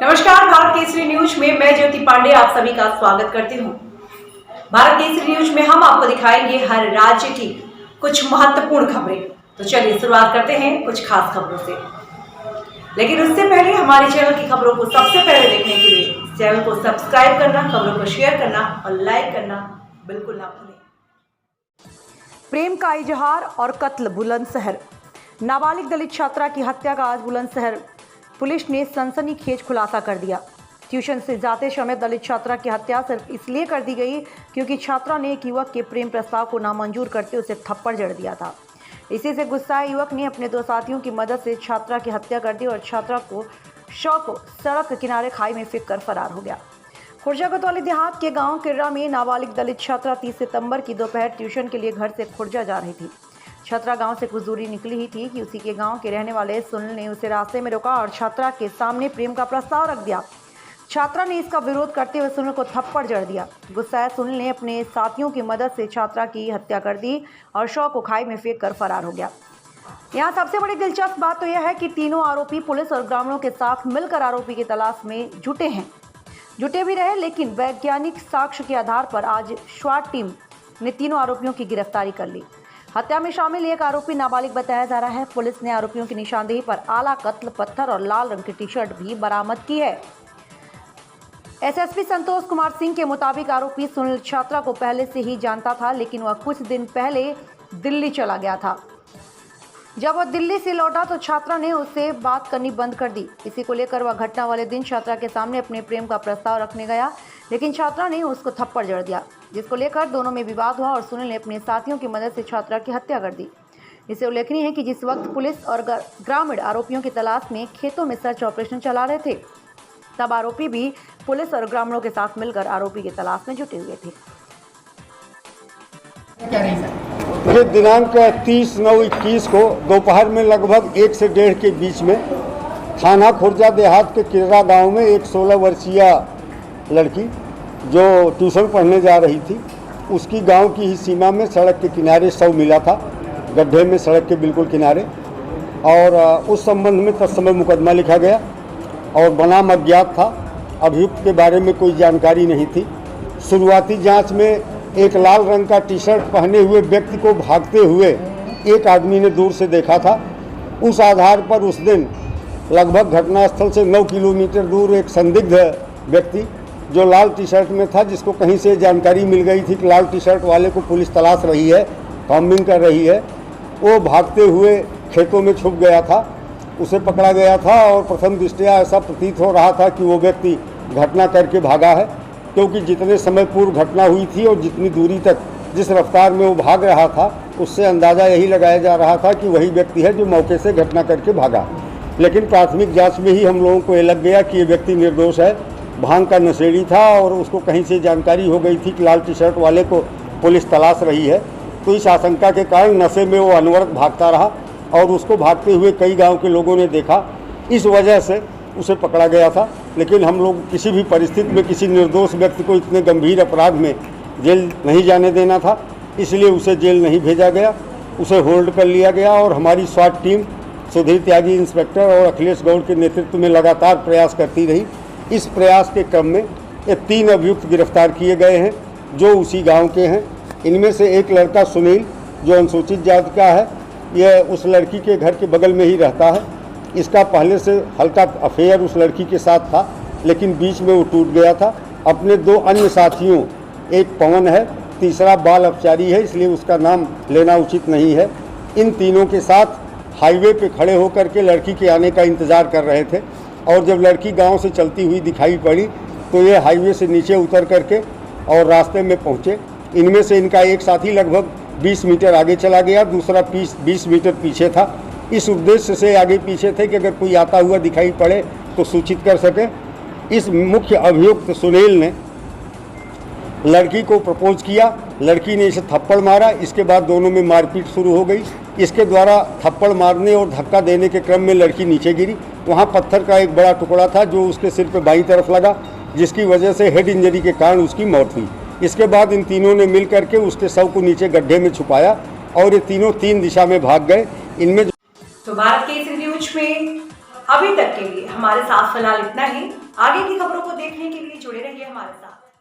नमस्कार, भारत केसरी न्यूज में मैं ज्योति पांडे आप सभी का स्वागत करती हूँ। भारत केसरी न्यूज में हम आपको दिखाएंगे हर राज्य की कुछ महत्वपूर्ण खबरें। तो चलिए शुरुआत करते हैं कुछ खास खबरों से। लेकिन उससे पहले हमारे चैनल की खबरों को सबसे पहले देखने के लिए चैनल को सब्सक्राइब करना, खबरों को शेयर करना और लाइक करना बिल्कुल ना भूलें। प्रेम का इजहार और कत्ल बुलंदशहर। नाबालिग दलित छात्रा की हत्या का आज बुलंदशहर पुलिस ने सनसनीखेज खुलासा कर दिया। ट्यूशन से जाते समय दलित छात्रा की हत्या सिर्फ इसलिए कर दी गई क्योंकि छात्रा ने एक युवक के प्रेम प्रस्ताव को नामंजूर करते उसे थप्पड़ जड़ दिया था। इसी से गुस्साए युवक ने अपने दो साथियों की मदद से छात्रा की हत्या कर दी और छात्रा को शव को सड़क किनारे खाई में फेंक कर फरार हो गया। खुर्जा कोतवाली देहात के गांव किर्रा में नाबालिग दलित छात्रा 30 सितंबर की दोपहर ट्यूशन के लिए घर से खुर्जा जा रही थी। छात्रा गांव से कुछ दूरी निकली ही थी कि उसी के गांव के रहने वाले सुनील ने उसे रास्ते में रोका और छात्रा के सामने प्रेम का प्रस्ताव रख दिया। छात्रा ने इसका विरोध करते हुए सुनील को थप्पड़ जड़ दिया। गुस्साए सुनील ने अपने साथियों की मदद से छात्रा की हत्या कर दी और शव को खाई में फेंक कर फरार हो गया। यहाँ सबसे बड़ी दिलचस्प बात तो यह है कि तीनों आरोपी पुलिस और ग्रामीणों के साथ मिलकर आरोपी की तलाश में जुटे भी रहे, लेकिन वैज्ञानिक साक्ष्य के आधार पर आज स्वाट टीम ने तीनों आरोपियों की गिरफ्तारी कर ली। हत्या में शामिल एक आरोपी नाबालिग बताया जा रहा है। पुलिस ने आरोपियों की निशानदेही पर आला कत्ल पत्थर और लाल रंग की टी-शर्ट भी बरामद की है। एसएसपी संतोष कुमार सिंह के मुताबिक आरोपी सुनील छात्रा को पहले से ही जानता था, लेकिन वह कुछ दिन पहले दिल्ली चला गया था। जब वह दिल्ली से लौटा तो छात्रा ने उससे बात करनी बंद कर दी। इसी को लेकर वह घटना वाले दिन छात्रा के सामने अपने प्रेम का प्रस्ताव रखने गया, लेकिन छात्रा ने उसको थप्पड़ जड़ दिया, जिसको लेकर दोनों में विवाद हुआ और सुनील ने अपने साथियों की मदद से छात्रा की हत्या कर दी। इसे उल्लेखनीय है कि जिस वक्त पुलिस और ग्रामीण आरोपियों की तलाश में खेतों में सर्च ऑपरेशन चला रहे थे, तब आरोपी भी पुलिस और ग्रामीणों के साथ मिलकर आरोपी की तलाश में जुटे हुए थे। ये दिनांक 30/9/21 को दोपहर में लगभग 1 से 1:30 के बीच में थाना खुर्जा देहात के किर्रा गांव में एक 16 वर्षीय लड़की जो ट्यूशन पढ़ने जा रही थी, उसकी गांव की ही सीमा में सड़क के किनारे शव मिला था, गड्ढे में सड़क के बिल्कुल किनारे। और उस संबंध में तत्समय मुकदमा लिखा गया और बनाम अज्ञात था। अभियुक्त के बारे में कोई जानकारी नहीं थी। शुरुआती जांच में एक लाल रंग का टी-शर्ट पहने हुए व्यक्ति को भागते हुए एक आदमी ने दूर से देखा था। उस आधार पर उस दिन लगभग घटनास्थल से 9 किलोमीटर दूर एक संदिग्ध व्यक्ति जो लाल टी-शर्ट में था, जिसको कहीं से जानकारी मिल गई थी कि लाल टी-शर्ट वाले को पुलिस तलाश रही है, कॉम्बिंग कर रही है, वो भागते हुए खेतों में छुप गया था। उसे पकड़ा गया था और प्रथम दृष्टया ऐसा प्रतीत हो रहा था कि वो व्यक्ति घटना करके भागा है, क्योंकि जितने समय पूर्व घटना हुई थी और जितनी दूरी तक जिस रफ्तार में वो भाग रहा था, उससे अंदाज़ा यही लगाया जा रहा था कि वही व्यक्ति है जो मौके से घटना करके भागा। लेकिन प्राथमिक जांच में ही हम लोगों को ये लग गया कि ये व्यक्ति निर्दोष है, भांग का नशेड़ी था और उसको कहीं से जानकारी हो गई थी कि लाल टी-शर्ट वाले को पुलिस तलाश रही है। तो इस आशंका के कारण नशे में वो अनवरत भागता रहा और उसको भागते हुए कई गाँव के लोगों ने देखा। इस वजह से उसे पकड़ा गया था। लेकिन हम लोग किसी भी परिस्थिति में किसी निर्दोष व्यक्ति को इतने गंभीर अपराध में जेल नहीं जाने देना था, इसलिए उसे जेल नहीं भेजा गया, उसे होल्ड कर लिया गया। और हमारी स्वाट टीम सुधीर त्यागी इंस्पेक्टर और अखिलेश गौड़ के नेतृत्व में लगातार प्रयास करती रही। इस प्रयास के क्रम में ये 3 अभियुक्त गिरफ्तार किए गए हैं जो उसी गाँव के हैं। इनमें से एक लड़का सुनील जो अनुसूचित जाति का है, यह उस लड़की के घर के बगल में ही रहता है। इसका पहले से हल्का अफेयर उस लड़की के साथ था, लेकिन बीच में वो टूट गया था। अपने 2 अन्य साथियों, एक पवन है, तीसरा बाल अपचारी है, इसलिए उसका नाम लेना उचित नहीं है। इन तीनों के साथ हाईवे पे खड़े होकर के लड़की के आने का इंतज़ार कर रहे थे और जब लड़की गांव से चलती हुई दिखाई पड़ी तो ये हाईवे से नीचे उतर करके और रास्ते में पहुँचे। इनमें से इनका एक साथी लगभग 20 मीटर आगे चला गया, दूसरा 20 मीटर पीछे था। इस उद्देश्य से आगे पीछे थे कि अगर कोई आता हुआ दिखाई पड़े तो सूचित कर सके। इस मुख्य अभियुक्त सुनील ने लड़की को प्रपोज किया, लड़की ने इसे थप्पड़ मारा। इसके बाद दोनों में मारपीट शुरू हो गई। इसके द्वारा थप्पड़ मारने और धक्का देने के क्रम में लड़की नीचे गिरी। वहाँ पत्थर का एक बड़ा टुकड़ा था जो उसके सिर पे बाईं तरफ लगा, जिसकी वजह से हेड इंजरी के कारण उसकी मौत हुई। इसके बाद इन तीनों ने मिल करके उसके शव को नीचे गड्ढे में छुपाया और ये तीनों 3 दिशा में भाग गए। इनमें तो भारत केसरी न्यूज में अभी तक के लिए हमारे साथ फिलहाल इतना ही। आगे की खबरों को देखने के लिए जुड़े रहिए हमारे साथ।